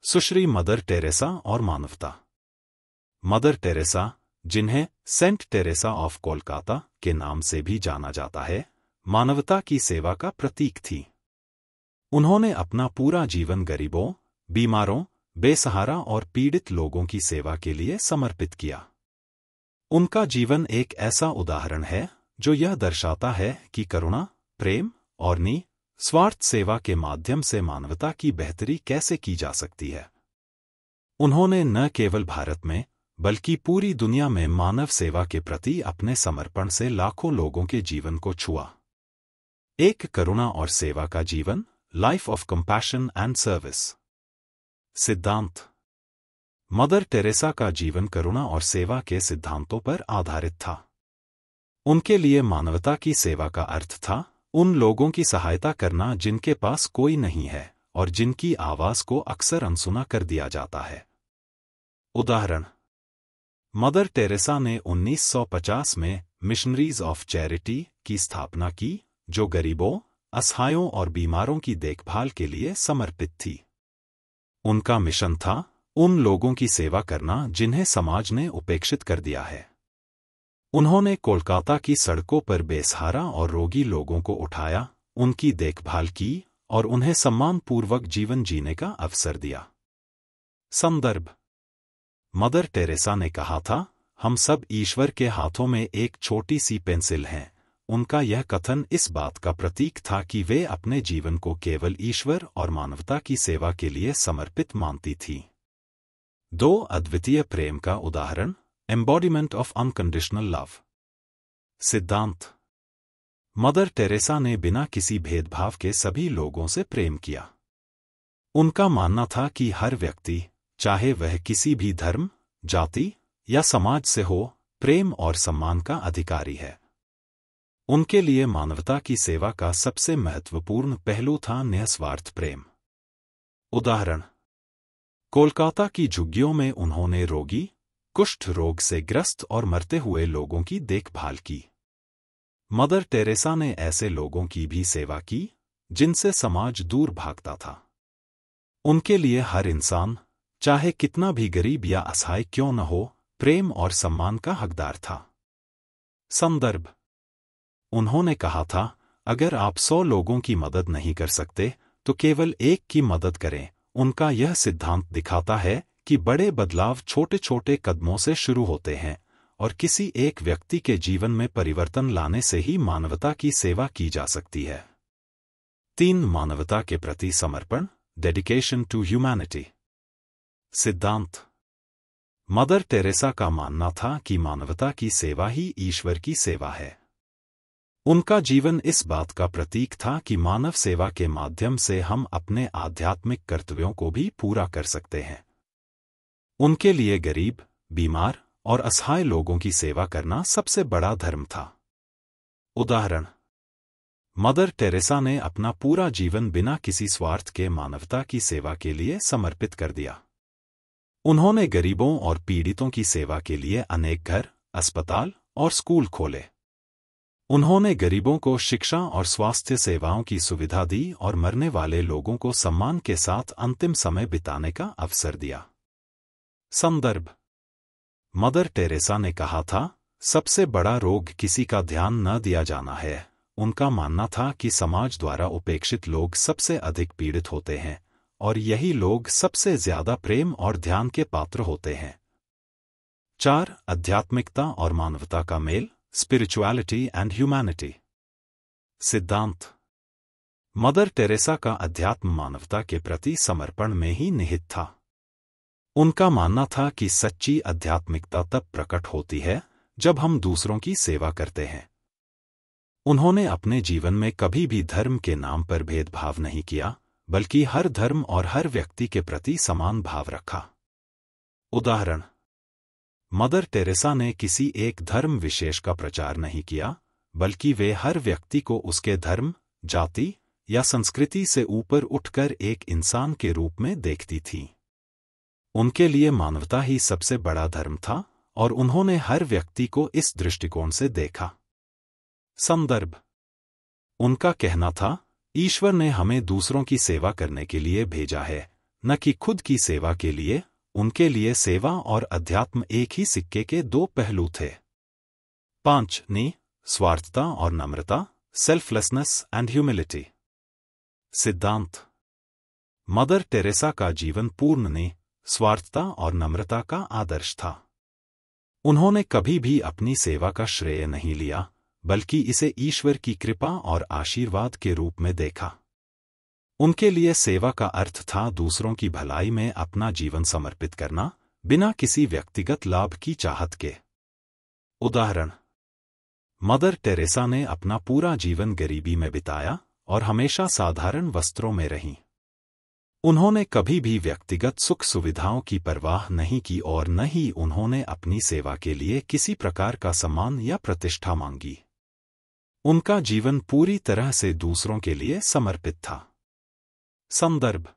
सुश्री mother Teresa और मानवता। Mother Teresa, जिन्हें सेंट टेरेसा ऑफ कोलकाता के नाम से भी जाना जाता है, मानवता की सेवा का प्रतीक थी। उन्होंने अपना पूरा जीवन गरीबों, बीमारों, बेसहारा और पीड़ित लोगों की सेवा के लिए समर्पित किया। उनका जीवन एक ऐसा उदाहरण है जो यह दर्शाता है कि करुणा, प्रेम और निस्वार्थ सेवा के माध्यम से मानवता की बेहतरी कैसे की जा सकती है। उन्होंने न केवल भारत में बल्कि पूरी दुनिया में मानव सेवा के प्रति अपने समर्पण से लाखों लोगों के जीवन को छुआ। एक करुणा और सेवा का जीवन, life of compassion and service. सिद्धांत। मदर टेरेसा का जीवन करुणा और सेवा के सिद्धांतों पर आधारित था। उनके लिए मानवता की सेवा का अर्थ था उन लोगों की सहायता करना जिनके पास कोई नहीं है और जिनकी आवाज को अक्सर अनसुना कर दिया जाता है। उदाहरण: मदर टेरेसा ने 1950 में मिशनरीज ऑफ चैरिटी की स्थापना की, जो गरीबों, असहायों और बीमारों की देखभाल के लिए समर्पित थी। उनका मिशन था उन लोगों की सेवा करना जिन्हें समाज ने उपेक्षित कर दिया है। उन्होंने कोलकाता की सड़कों पर बेसहारा और रोगी लोगों को उठाया, उनकी देखभाल की और उन्हें सम्मानपूर्वक जीवन जीने का अवसर दिया। संदर्भ: मदर टेरेसा ने कहा था, हम सब ईश्वर के हाथों में एक छोटी सी पेंसिल हैं। उनका यह कथन इस बात का प्रतीक था कि वे अपने जीवन को केवल ईश्वर और मानवता की सेवा के लिए समर्पित मानती थी। दो अद्वितीय प्रेम का उदाहरण, एम्बॉडीमेंट ऑफ अनकंडीशनल लव। सिद्धांत। मदर टेरेसा ने बिना किसी भेदभाव के सभी लोगों से प्रेम किया। उनका मानना था कि हर व्यक्ति, चाहे वह किसी भी धर्म, जाति या समाज से हो, प्रेम और सम्मान का अधिकारी है। उनके लिए मानवता की सेवा का सबसे महत्वपूर्ण पहलू था निस्वार्थ प्रेम। उदाहरण: कोलकाता की झुग्गियों में उन्होंने रोगी, कुष्ठ रोग से ग्रस्त और मरते हुए लोगों की देखभाल की। मदर टेरेसा ने ऐसे लोगों की भी सेवा की जिनसे समाज दूर भागता था। उनके लिए हर इंसान, चाहे कितना भी गरीब या असहाय क्यों न हो, प्रेम और सम्मान का हकदार था। संदर्भ: उन्होंने कहा था, अगर आप 100 लोगों की मदद नहीं कर सकते तो केवल एक की मदद करें। उनका यह सिद्धांत दिखाता है कि बड़े बदलाव छोटे छोटे कदमों से शुरू होते हैं और किसी एक व्यक्ति के जीवन में परिवर्तन लाने से ही मानवता की सेवा की जा सकती है। 3. मानवता के प्रति समर्पण, डेडिकेशन टू ह्यूमैनिटी। सिद्धांत। मदर टेरेसा का मानना था कि मानवता की सेवा ही ईश्वर की सेवा है। उनका जीवन इस बात का प्रतीक था कि मानव सेवा के माध्यम से हम अपने आध्यात्मिक कर्तव्यों को भी पूरा कर सकते हैं। उनके लिए गरीब, बीमार और असहाय लोगों की सेवा करना सबसे बड़ा धर्म था। उदाहरण: मदर टेरेसा ने अपना पूरा जीवन बिना किसी स्वार्थ के मानवता की सेवा के लिए समर्पित कर दिया। उन्होंने गरीबों और पीड़ितों की सेवा के लिए अनेक घर, अस्पताल और स्कूल खोले। उन्होंने गरीबों को शिक्षा और स्वास्थ्य सेवाओं की सुविधा दी और मरने वाले लोगों को सम्मान के साथ अंतिम समय बिताने का अवसर दिया। संदर्भ: मदर टेरेसा ने कहा था, सबसे बड़ा रोग किसी का ध्यान न दिया जाना है। उनका मानना था कि समाज द्वारा उपेक्षित लोग सबसे अधिक पीड़ित होते हैं और यही लोग सबसे ज्यादा प्रेम और ध्यान के पात्र होते हैं। 4. आध्यात्मिकता और मानवता का मेल, स्पिरिचुअलिटी एंड ह्यूमैनिटी। सिद्धांत। मदर टेरेसा का अध्यात्म मानवता के प्रति समर्पण में ही निहित था। उनका मानना था कि सच्ची आध्यात्मिकता तब प्रकट होती है जब हम दूसरों की सेवा करते हैं। उन्होंने अपने जीवन में कभी भी धर्म के नाम पर भेदभाव नहीं किया, बल्कि हर धर्म और हर व्यक्ति के प्रति समान भाव रखा। उदाहरण: मदर टेरेसा ने किसी एक धर्म विशेष का प्रचार नहीं किया, बल्कि वे हर व्यक्ति को उसके धर्म, जाति या संस्कृति से ऊपर उठकर एक इंसान के रूप में देखती थीं। उनके लिए मानवता ही सबसे बड़ा धर्म था और उन्होंने हर व्यक्ति को इस दृष्टिकोण से देखा। संदर्भ: उनका कहना था, ईश्वर ने हमें दूसरों की सेवा करने के लिए भेजा है, न कि खुद की सेवा के लिए। उनके लिए सेवा और अध्यात्म एक ही सिक्के के दो पहलू थे। 5. स्वार्थता और नम्रता, सेल्फलेसनेस एंड ह्यूमिलिटी। सिद्धांत। मदर टेरेसा का जीवन पूर्ण स्वार्थता और नम्रता का आदर्श था। उन्होंने कभी भी अपनी सेवा का श्रेय नहीं लिया, बल्कि इसे ईश्वर की कृपा और आशीर्वाद के रूप में देखा। उनके लिए सेवा का अर्थ था दूसरों की भलाई में अपना जीवन समर्पित करना, बिना किसी व्यक्तिगत लाभ की चाहत के। उदाहरण: मदर टेरेसा ने अपना पूरा जीवन गरीबी में बिताया और हमेशा साधारण वस्त्रों में रहीं। उन्होंने कभी भी व्यक्तिगत सुख सुविधाओं की परवाह नहीं की और न ही उन्होंने अपनी सेवा के लिए किसी प्रकार का सम्मान या प्रतिष्ठा मांगी। उनका जीवन पूरी तरह से दूसरों के लिए समर्पित था। संदर्भ: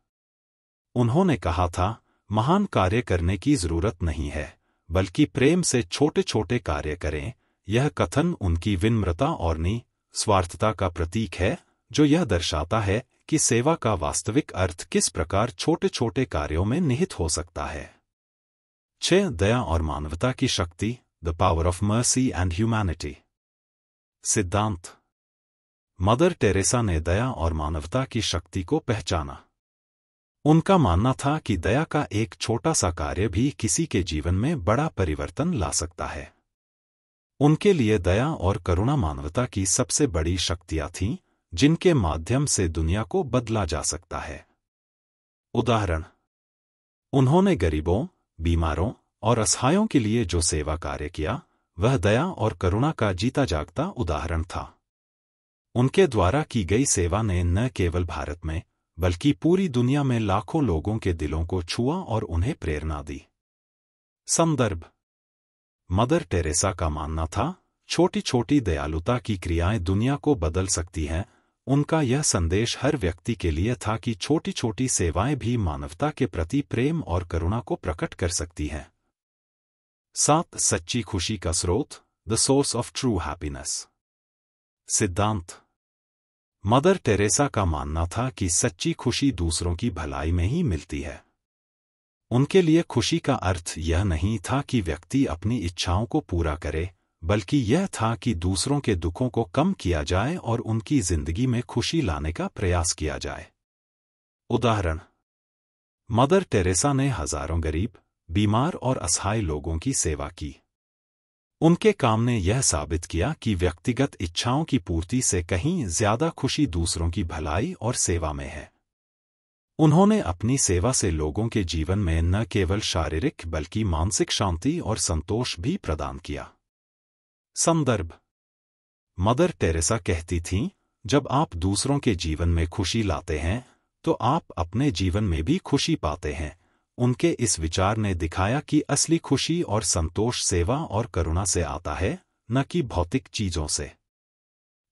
उन्होंने कहा था, महान कार्य करने की जरूरत नहीं है, बल्कि प्रेम से छोटे छोटे कार्य करें। यह कथन उनकी विनम्रता और निस्वार्थता का प्रतीक है, जो यह दर्शाता है कि सेवा का वास्तविक अर्थ किस प्रकार छोटे छोटे कार्यों में निहित हो सकता है। 6. दया और मानवता की शक्ति, the power of mercy and humanity. सिद्धांत। मदर टेरेसा ने दया और मानवता की शक्ति को पहचाना। उनका मानना था कि दया का एक छोटा सा कार्य भी किसी के जीवन में बड़ा परिवर्तन ला सकता है। उनके लिए दया और करुणा मानवता की सबसे बड़ी शक्तियां थीं, जिनके माध्यम से दुनिया को बदला जा सकता है। उदाहरण: उन्होंने गरीबों, बीमारों और असहायों के लिए जो सेवा कार्य किया, वह दया और करुणा का जीता जागता उदाहरण था। उनके द्वारा की गई सेवा ने न केवल भारत में, बल्कि पूरी दुनिया में लाखों लोगों के दिलों को छुआ और उन्हें प्रेरणा दी। संदर्भ: मदर टेरेसा का मानना था, छोटी छोटी दयालुता की क्रियाएं दुनिया को बदल सकती हैं। उनका यह संदेश हर व्यक्ति के लिए था कि छोटी छोटी सेवाएं भी मानवता के प्रति प्रेम और करुणा को प्रकट कर सकती हैं। 7. सच्ची खुशी का स्रोत, the source of true happiness. सिद्धांत। मदर टेरेसा का मानना था कि सच्ची खुशी दूसरों की भलाई में ही मिलती है। उनके लिए खुशी का अर्थ यह नहीं था कि व्यक्ति अपनी इच्छाओं को पूरा करे, बल्कि यह था कि दूसरों के दुखों को कम किया जाए और उनकी जिंदगी में खुशी लाने का प्रयास किया जाए। उदाहरण: मदर टेरेसा ने हजारों गरीब, बीमार और असहाय लोगों की सेवा की। उनके काम ने यह साबित किया कि व्यक्तिगत इच्छाओं की पूर्ति से कहीं ज्यादा खुशी दूसरों की भलाई और सेवा में है। उन्होंने अपनी सेवा से लोगों के जीवन में न केवल शारीरिक बल्कि मानसिक शांति और संतोष भी प्रदान किया। संदर्भ: मदर टेरेसा कहती थीं, जब आप दूसरों के जीवन में खुशी लाते हैं, तो आप अपने जीवन में भी खुशी पाते हैं। उनके इस विचार ने दिखाया कि असली खुशी और संतोष सेवा और करुणा से आता है, न कि भौतिक चीजों से।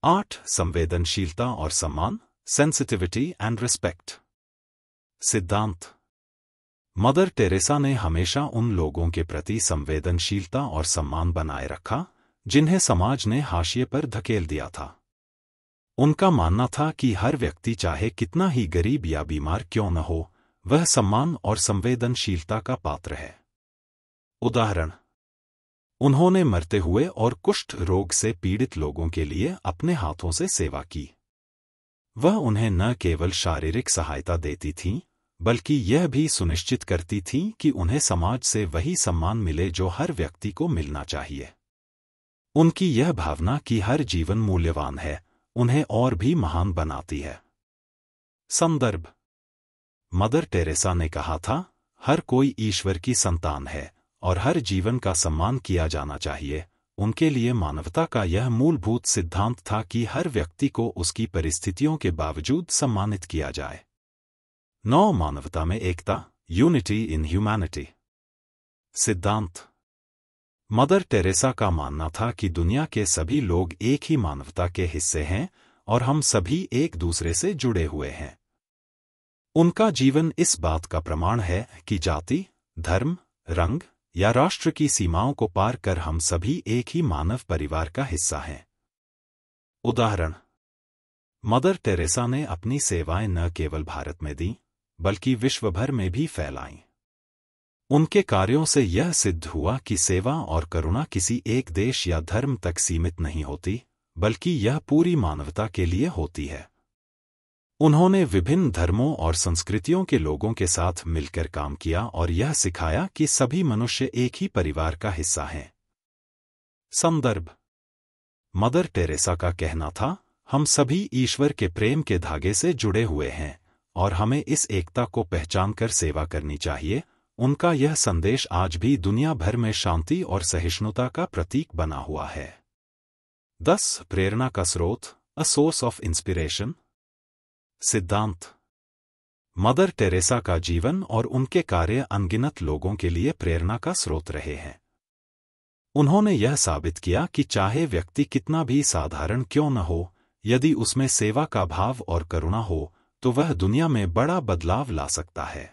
8. संवेदनशीलता और सम्मान, सेंसिटिविटी एंड रिस्पेक्ट। सिद्धांत। मदर टेरेसा ने हमेशा उन लोगों के प्रति संवेदनशीलता और सम्मान बनाए रखा, जिन्हें समाज ने हाशिए पर धकेल दिया था। उनका मानना था कि हर व्यक्ति चाहे कितना ही गरीब या बीमार क्यों न हो, वह सम्मान और संवेदनशीलता का पात्र है। उदाहरण: उन्होंने मरते हुए और कुष्ठ रोग से पीड़ित लोगों के लिए अपने हाथों से सेवा की। वह उन्हें न केवल शारीरिक सहायता देती थीं, बल्कि यह भी सुनिश्चित करती थीं कि उन्हें समाज से वही सम्मान मिले जो हर व्यक्ति को मिलना चाहिए। उनकी यह भावना कि हर जीवन मूल्यवान है, उन्हें और भी महान बनाती है। संदर्भ: मदर टेरेसा ने कहा था, हर कोई ईश्वर की संतान है और हर जीवन का सम्मान किया जाना चाहिए। उनके लिए मानवता का यह मूलभूत सिद्धांत था कि हर व्यक्ति को उसकी परिस्थितियों के बावजूद सम्मानित किया जाए। 9. मानवता में एकता, यूनिटी इन ह्यूमैनिटी। सिद्धांत। मदर टेरेसा का मानना था कि दुनिया के सभी लोग एक ही मानवता के हिस्से हैं और हम सभी एक दूसरे से जुड़े हुए हैं। उनका जीवन इस बात का प्रमाण है कि जाति, धर्म, रंग या राष्ट्र की सीमाओं को पार कर हम सभी एक ही मानव परिवार का हिस्सा हैं। उदाहरण: मदर टेरेसा ने अपनी सेवाएं न केवल भारत में दी, बल्कि विश्व भर में भी फैलाईं। उनके कार्यों से यह सिद्ध हुआ कि सेवा और करुणा किसी एक देश या धर्म तक सीमित नहीं होती, बल्कि यह पूरी मानवता के लिए होती है। उन्होंने विभिन्न धर्मों और संस्कृतियों के लोगों के साथ मिलकर काम किया और यह सिखाया कि सभी मनुष्य एक ही परिवार का हिस्सा हैं। संदर्भ: मदर टेरेसा का कहना था, हम सभी ईश्वर के प्रेम के धागे से जुड़े हुए हैं और हमें इस एकता को पहचानकर सेवा करनी चाहिए। उनका यह संदेश आज भी दुनिया भर में शांति और सहिष्णुता का प्रतीक बना हुआ है। 10 प्रेरणा का स्रोत, अ सोर्स ऑफ इंस्पिरेशन। सिद्धांत: मदर टेरेसा का जीवन और उनके कार्य अनगिनत लोगों के लिए प्रेरणा का स्रोत रहे हैं। उन्होंने यह साबित किया कि चाहे व्यक्ति कितना भी साधारण क्यों न हो, यदि उसमें सेवा का भाव और करुणा हो, तो वह दुनिया में बड़ा बदलाव ला सकता है।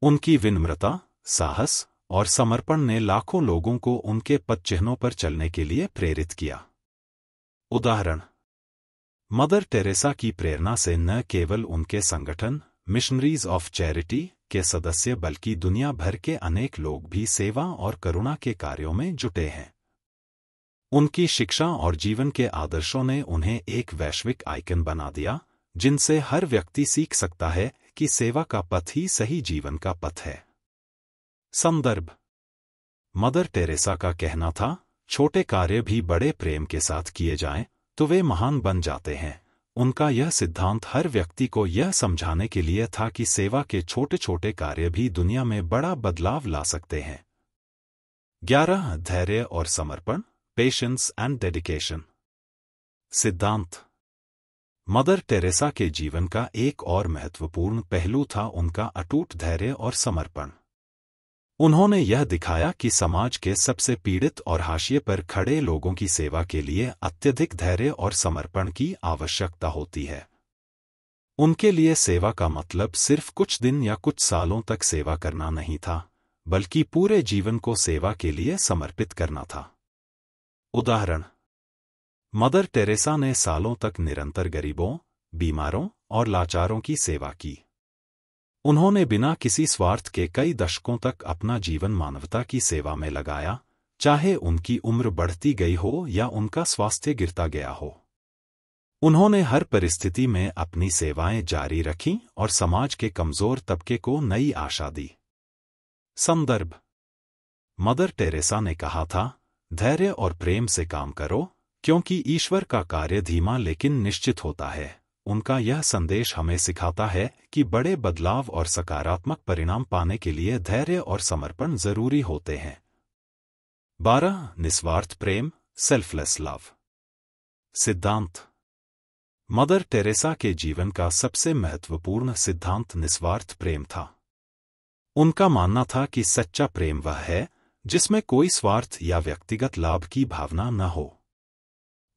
उनकी विनम्रता, साहस और समर्पण ने लाखों लोगों को उनके पदचिह्नों पर चलने के लिए प्रेरित किया। उदाहरण: मदर टेरेसा की प्रेरणा से न केवल उनके संगठन मिशनरीज ऑफ चैरिटी के सदस्य बल्कि दुनिया भर के अनेक लोग भी सेवा और करुणा के कार्यों में जुटे हैं। उनकी शिक्षा और जीवन के आदर्शों ने उन्हें एक वैश्विक आइकन बना दिया, जिनसे हर व्यक्ति सीख सकता है कि सेवा का पथ ही सही जीवन का पथ है। संदर्भ: मदर टेरेसा का कहना था, छोटे कार्य भी बड़े प्रेम के साथ किए जाएं, तो वे महान बन जाते हैं। उनका यह सिद्धांत हर व्यक्ति को यह समझाने के लिए था कि सेवा के छोटे छोटे कार्य भी दुनिया में बड़ा बदलाव ला सकते हैं। 11 धैर्य और समर्पण, पेशेंस एंड डेडिकेशन। सिद्धांत: मदर टेरेसा के जीवन का एक और महत्वपूर्ण पहलू था उनका अटूट धैर्य और समर्पण। उन्होंने यह दिखाया कि समाज के सबसे पीड़ित और हाशिए पर खड़े लोगों की सेवा के लिए अत्यधिक धैर्य और समर्पण की आवश्यकता होती है। उनके लिए सेवा का मतलब सिर्फ कुछ दिन या कुछ सालों तक सेवा करना नहीं था, बल्कि पूरे जीवन को सेवा के लिए समर्पित करना था। उदाहरण: मदर टेरेसा ने सालों तक निरंतर गरीबों, बीमारों और लाचारों की सेवा की। उन्होंने बिना किसी स्वार्थ के कई दशकों तक अपना जीवन मानवता की सेवा में लगाया, चाहे उनकी उम्र बढ़ती गई हो या उनका स्वास्थ्य गिरता गया हो। उन्होंने हर परिस्थिति में अपनी सेवाएं जारी रखीं और समाज के कमजोर तबके को नई आशा दी। संदर्भ: मदर टेरेसा ने कहा था, धैर्य और प्रेम से काम करो, क्योंकि ईश्वर का कार्य धीमा लेकिन निश्चित होता है। उनका यह संदेश हमें सिखाता है कि बड़े बदलाव और सकारात्मक परिणाम पाने के लिए धैर्य और समर्पण जरूरी होते हैं। 12 निस्वार्थ प्रेम, सेल्फलेस लव। सिद्धांत: मदर टेरेसा के जीवन का सबसे महत्वपूर्ण सिद्धांत निस्वार्थ प्रेम था। उनका मानना था कि सच्चा प्रेम वह है जिसमें कोई स्वार्थ या व्यक्तिगत लाभ की भावना न हो।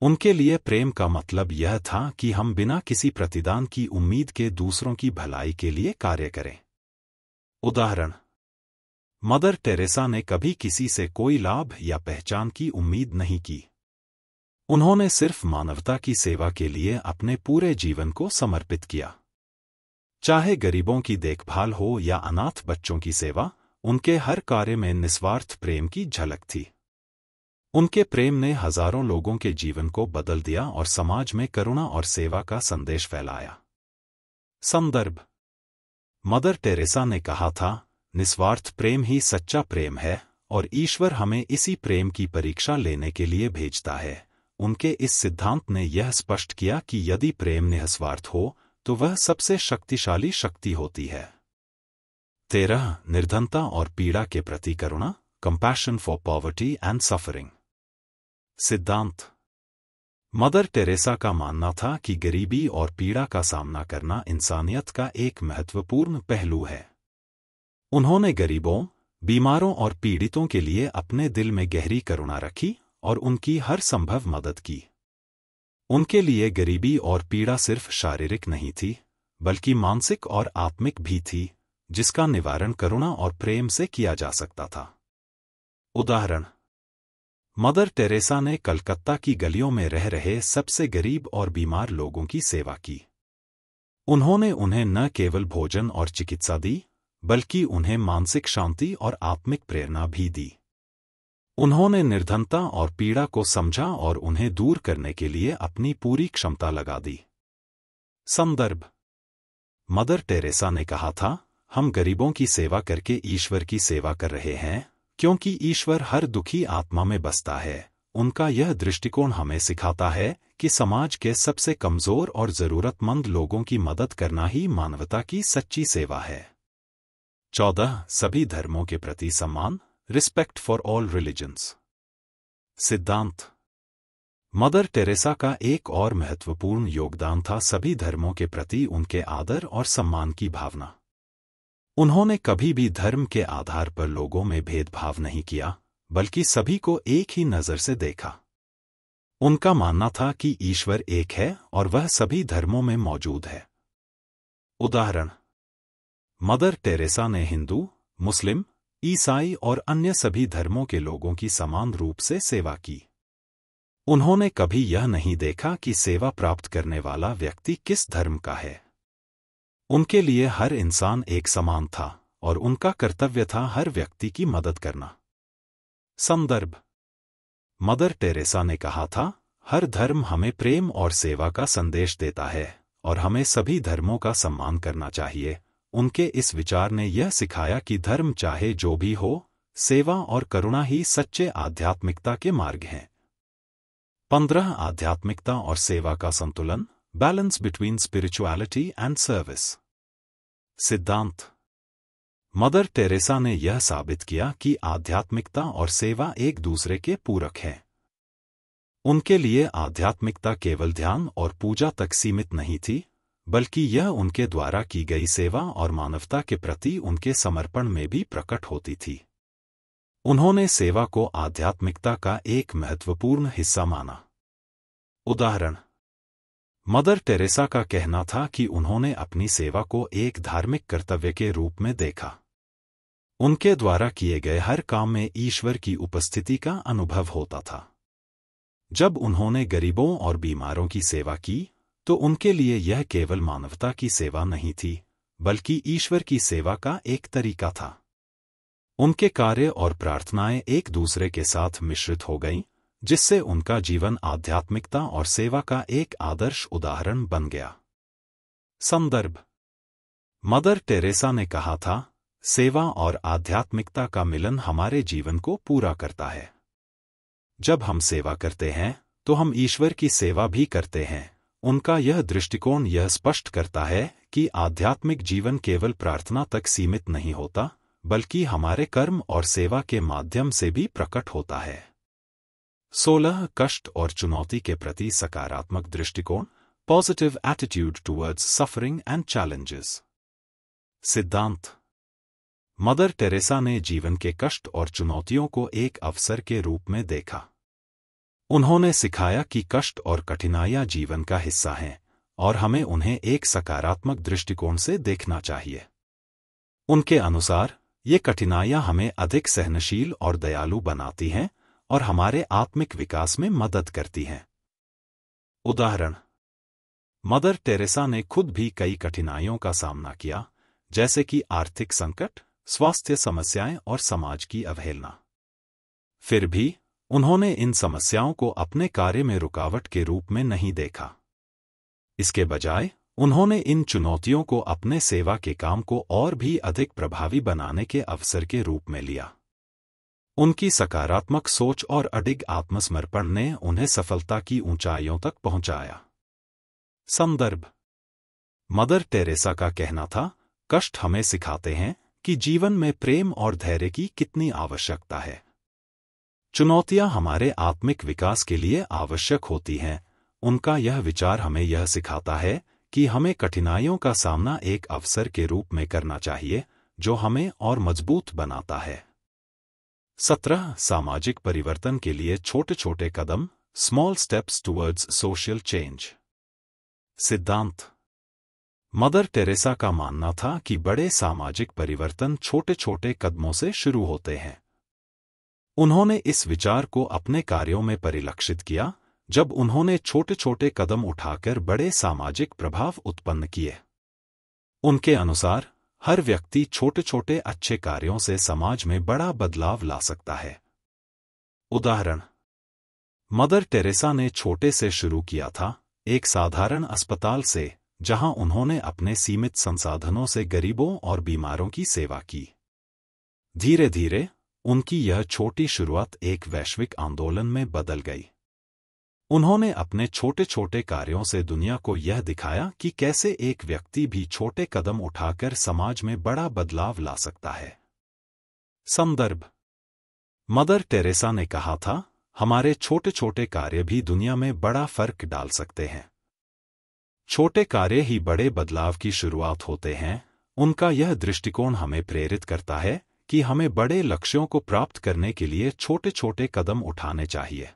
उनके लिए प्रेम का मतलब यह था कि हम बिना किसी प्रतिदान की उम्मीद के दूसरों की भलाई के लिए कार्य करें। उदाहरण: मदर टेरेसा ने कभी किसी से कोई लाभ या पहचान की उम्मीद नहीं की। उन्होंने सिर्फ मानवता की सेवा के लिए अपने पूरे जीवन को समर्पित किया। चाहे गरीबों की देखभाल हो या अनाथ बच्चों की सेवा, उनके हर कार्य में निस्वार्थ प्रेम की झलक थी। उनके प्रेम ने हजारों लोगों के जीवन को बदल दिया और समाज में करुणा और सेवा का संदेश फैलाया। संदर्भ: मदर टेरेसा ने कहा था, निस्वार्थ प्रेम ही सच्चा प्रेम है और ईश्वर हमें इसी प्रेम की परीक्षा लेने के लिए भेजता है। उनके इस सिद्धांत ने यह स्पष्ट किया कि यदि प्रेम निस्वार्थ हो तो वह सबसे शक्तिशाली शक्ति होती है। 13 निर्धनता और पीड़ा के प्रति करुणा, compassion for poverty and suffering. सिद्धांत: मदर टेरेसा का मानना था कि गरीबी और पीड़ा का सामना करना इंसानियत का एक महत्वपूर्ण पहलू है। उन्होंने गरीबों, बीमारों और पीड़ितों के लिए अपने दिल में गहरी करुणा रखी और उनकी हर संभव मदद की। उनके लिए गरीबी और पीड़ा सिर्फ शारीरिक नहीं थी, बल्कि मानसिक और आत्मिक भी थी, जिसका निवारण करुणा और प्रेम से किया जा सकता था। उदाहरण: मदर टेरेसा ने कलकत्ता की गलियों में रह रहे सबसे गरीब और बीमार लोगों की सेवा की। उन्होंने उन्हें न केवल भोजन और चिकित्सा दी, बल्कि उन्हें मानसिक शांति और आत्मिक प्रेरणा भी दी। उन्होंने निर्धनता और पीड़ा को समझा और उन्हें दूर करने के लिए अपनी पूरी क्षमता लगा दी। संदर्भ: मदर टेरेसा ने कहा था, हम गरीबों की सेवा करके ईश्वर की सेवा कर रहे हैं, क्योंकि ईश्वर हर दुखी आत्मा में बसता है। उनका यह दृष्टिकोण हमें सिखाता है कि समाज के सबसे कमजोर और जरूरतमंद लोगों की मदद करना ही मानवता की सच्ची सेवा है। 14. सभी धर्मों के प्रति सम्मान, रिस्पेक्ट फॉर ऑल रिलीजन्स। सिद्धांत: मदर टेरेसा का एक और महत्वपूर्ण योगदान था सभी धर्मों के प्रति उनके आदर और सम्मान की भावना। उन्होंने कभी भी धर्म के आधार पर लोगों में भेदभाव नहीं किया, बल्कि सभी को एक ही नजर से देखा। उनका मानना था कि ईश्वर एक है और वह सभी धर्मों में मौजूद है। उदाहरण: मदर टेरेसा ने हिंदू, मुस्लिम, ईसाई और अन्य सभी धर्मों के लोगों की समान रूप से सेवा की। उन्होंने कभी यह नहीं देखा कि सेवा प्राप्त करने वाला व्यक्ति किस धर्म का है। उनके लिए हर इंसान एक समान था और उनका कर्तव्य था हर व्यक्ति की मदद करना। संदर्भ: मदर टेरेसा ने कहा था, हर धर्म हमें प्रेम और सेवा का संदेश देता है और हमें सभी धर्मों का सम्मान करना चाहिए। उनके इस विचार ने यह सिखाया कि धर्म चाहे जो भी हो, सेवा और करुणा ही सच्चे आध्यात्मिकता के मार्ग हैं। 15. आध्यात्मिकता और सेवा का संतुलन, balance between spirituality and service. सिद्धांत: मदर टेरेसा ने यह साबित किया कि आध्यात्मिकता और सेवा एक दूसरे के पूरक हैं। उनके लिए आध्यात्मिकता केवल ध्यान और पूजा तक सीमित नहीं थी, बल्कि यह उनके द्वारा की गई सेवा और मानवता के प्रति उनके समर्पण में भी प्रकट होती थी। उन्होंने सेवा को आध्यात्मिकता का एक महत्वपूर्ण हिस्सा माना। उदाहरण: मदर टेरेसा का कहना था कि उन्होंने अपनी सेवा को एक धार्मिक कर्तव्य के रूप में देखा। उनके द्वारा किए गए हर काम में ईश्वर की उपस्थिति का अनुभव होता था। जब उन्होंने गरीबों और बीमारों की सेवा की, तो उनके लिए यह केवल मानवता की सेवा नहीं थी, बल्कि ईश्वर की सेवा का एक तरीका था। उनके कार्य और प्रार्थनाएं एक दूसरे के साथ मिश्रित हो गईं, जिससे उनका जीवन आध्यात्मिकता और सेवा का एक आदर्श उदाहरण बन गया। संदर्भ: मदर टेरेसा ने कहा था, सेवा और आध्यात्मिकता का मिलन हमारे जीवन को पूरा करता है। जब हम सेवा करते हैं, तो हम ईश्वर की सेवा भी करते हैं। उनका यह दृष्टिकोण यह स्पष्ट करता है कि आध्यात्मिक जीवन केवल प्रार्थना तक सीमित नहीं होता, बल्कि हमारे कर्म और सेवा के माध्यम से भी प्रकट होता है। 16. कष्ट और चुनौती के प्रति सकारात्मक दृष्टिकोण, positive attitude towards suffering and challenges. सिद्धांत: मदर टेरेसा ने जीवन के कष्ट और चुनौतियों को एक अवसर के रूप में देखा। उन्होंने सिखाया कि कष्ट और कठिनाइयां जीवन का हिस्सा हैं और हमें उन्हें एक सकारात्मक दृष्टिकोण से देखना चाहिए। उनके अनुसार, ये कठिनाइयां हमें अधिक सहनशील और दयालु बनाती हैं और हमारे आत्मिक विकास में मदद करती हैं। उदाहरण: मदर टेरेसा ने खुद भी कई कठिनाइयों का सामना किया, जैसे कि आर्थिक संकट, स्वास्थ्य समस्याएं और समाज की अवहेलना। फिर भी उन्होंने इन समस्याओं को अपने कार्य में रुकावट के रूप में नहीं देखा। इसके बजाय उन्होंने इन चुनौतियों को अपने सेवा के काम को और भी अधिक प्रभावी बनाने के अवसर के रूप में लिया। उनकी सकारात्मक सोच और अडिग आत्मसमर्पण ने उन्हें सफलता की ऊंचाइयों तक पहुंचाया। संदर्भ: मदर टेरेसा का कहना था, कष्ट हमें सिखाते हैं कि जीवन में प्रेम और धैर्य की कितनी आवश्यकता है। चुनौतियां हमारे आत्मिक विकास के लिए आवश्यक होती हैं। उनका यह विचार हमें यह सिखाता है कि हमें कठिनाइयों का सामना एक अवसर के रूप में करना चाहिए, जो हमें और मजबूत बनाता है। 17. सामाजिक परिवर्तन के लिए छोटे छोटे कदम, small steps towards social change. सिद्धांत: मदर टेरेसा का मानना था कि बड़े सामाजिक परिवर्तन छोटे छोटे कदमों से शुरू होते हैं। उन्होंने इस विचार को अपने कार्यों में परिलक्षित किया, जब उन्होंने छोटे छोटे कदम उठाकर बड़े सामाजिक प्रभाव उत्पन्न किए। उनके अनुसार हर व्यक्ति छोटे छोटे अच्छे कार्यों से समाज में बड़ा बदलाव ला सकता है। उदाहरण, मदर टेरेसा ने छोटे से शुरू किया था, एक साधारण अस्पताल से, जहां उन्होंने अपने सीमित संसाधनों से गरीबों और बीमारों की सेवा की। धीरे धीरे उनकी यह छोटी शुरुआत एक वैश्विक आंदोलन में बदल गई। उन्होंने अपने छोटे छोटे कार्यों से दुनिया को यह दिखाया कि कैसे एक व्यक्ति भी छोटे कदम उठाकर समाज में बड़ा बदलाव ला सकता है। संदर्भ, मदर टेरेसा ने कहा था, हमारे छोटे छोटे कार्य भी दुनिया में बड़ा फर्क डाल सकते हैं। छोटे कार्य ही बड़े बदलाव की शुरुआत होते हैं। उनका यह दृष्टिकोण हमें प्रेरित करता है कि हमें बड़े लक्ष्यों को प्राप्त करने के लिए छोटे छोटे कदम उठाने चाहिए।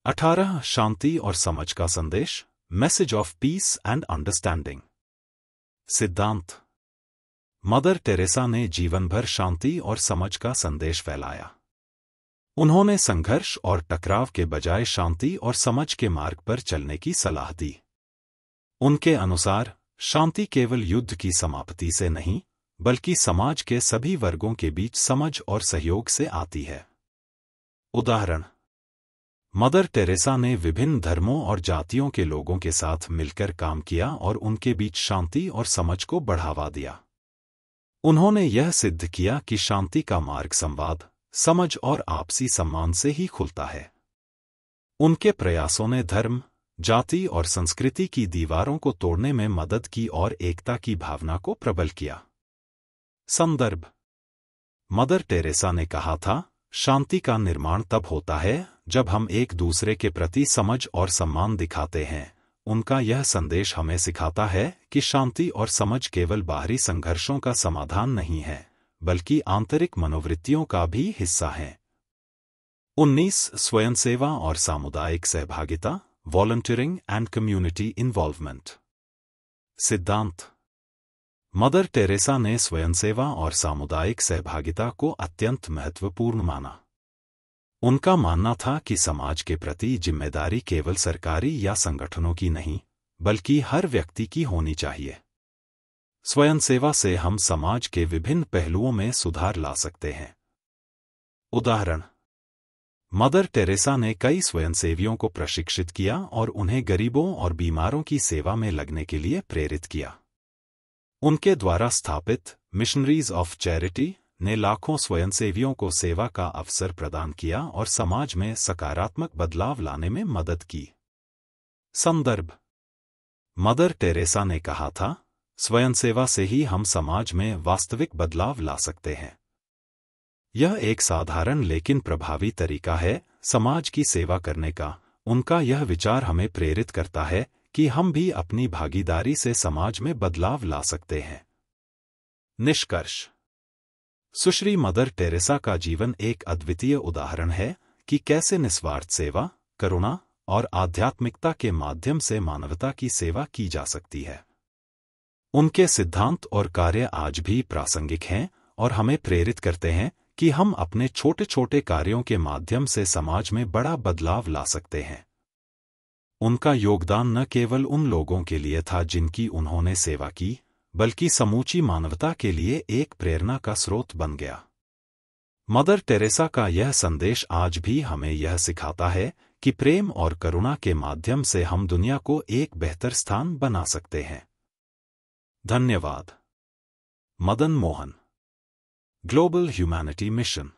18 शांति और समझ का संदेश, message of peace and understanding. सिद्धांत, मदर टेरेसा ने जीवन भर शांति और समझ का संदेश फैलाया। उन्होंने संघर्ष और टकराव के बजाय शांति और समझ के मार्ग पर चलने की सलाह दी। उनके अनुसार शांति केवल युद्ध की समाप्ति से नहीं, बल्कि समाज के सभी वर्गों के बीच समझ और सहयोग से आती है। उदाहरण, मदर टेरेसा ने विभिन्न धर्मों और जातियों के लोगों के साथ मिलकर काम किया और उनके बीच शांति और समझ को बढ़ावा दिया। उन्होंने यह सिद्ध किया कि शांति का मार्ग संवाद, समझ और आपसी सम्मान से ही खुलता है। उनके प्रयासों ने धर्म, जाति और संस्कृति की दीवारों को तोड़ने में मदद की और एकता की भावना को प्रबल किया। संदर्भ, मदर टेरेसा ने कहा था, शांति का निर्माण तब होता है जब हम एक दूसरे के प्रति समझ और सम्मान दिखाते हैं। उनका यह संदेश हमें सिखाता है कि शांति और समझ केवल बाहरी संघर्षों का समाधान नहीं है, बल्कि आंतरिक मनोवृत्तियों का भी हिस्सा है। 19 स्वयंसेवा और सामुदायिक सहभागिता, वॉलंटियरिंग एंड कम्युनिटी इन्वॉल्वमेंट। सिद्धांत, मदर टेरेसा ने स्वयंसेवा और सामुदायिक सहभागिता को अत्यंत महत्वपूर्ण माना। उनका मानना था कि समाज के प्रति जिम्मेदारी केवल सरकारी या संगठनों की नहीं, बल्कि हर व्यक्ति की होनी चाहिए। स्वयंसेवा से हम समाज के विभिन्न पहलुओं में सुधार ला सकते हैं। उदाहरण, मदर टेरेसा ने कई स्वयंसेवियों को प्रशिक्षित किया और उन्हें गरीबों और बीमारों की सेवा में लगने के लिए प्रेरित किया। उनके द्वारा स्थापित मिशनरीज ऑफ चैरिटी ने लाखों स्वयंसेवियों को सेवा का अवसर प्रदान किया और समाज में सकारात्मक बदलाव लाने में मदद की। संदर्भ, मदर टेरेसा ने कहा था, स्वयंसेवा से ही हम समाज में वास्तविक बदलाव ला सकते हैं। यह एक साधारण लेकिन प्रभावी तरीका है समाज की सेवा करने का। उनका यह विचार हमें प्रेरित करता है कि हम भी अपनी भागीदारी से समाज में बदलाव ला सकते हैं। निष्कर्ष, सुश्री मदर टेरेसा का जीवन एक अद्वितीय उदाहरण है कि कैसे निस्वार्थ सेवा, करुणा और आध्यात्मिकता के माध्यम से मानवता की सेवा की जा सकती है। उनके सिद्धांत और कार्य आज भी प्रासंगिक हैं और हमें प्रेरित करते हैं कि हम अपने छोटे छोटे कार्यों के माध्यम से समाज में बड़ा बदलाव ला सकते हैं। उनका योगदान न केवल उन लोगों के लिए था जिनकी उन्होंने सेवा की, बल्कि समूची मानवता के लिए एक प्रेरणा का स्रोत बन गया। मदर टेरेसा का यह संदेश आज भी हमें यह सिखाता है कि प्रेम और करुणा के माध्यम से हम दुनिया को एक बेहतर स्थान बना सकते हैं। धन्यवाद। Madan Mohan, global humanity mission.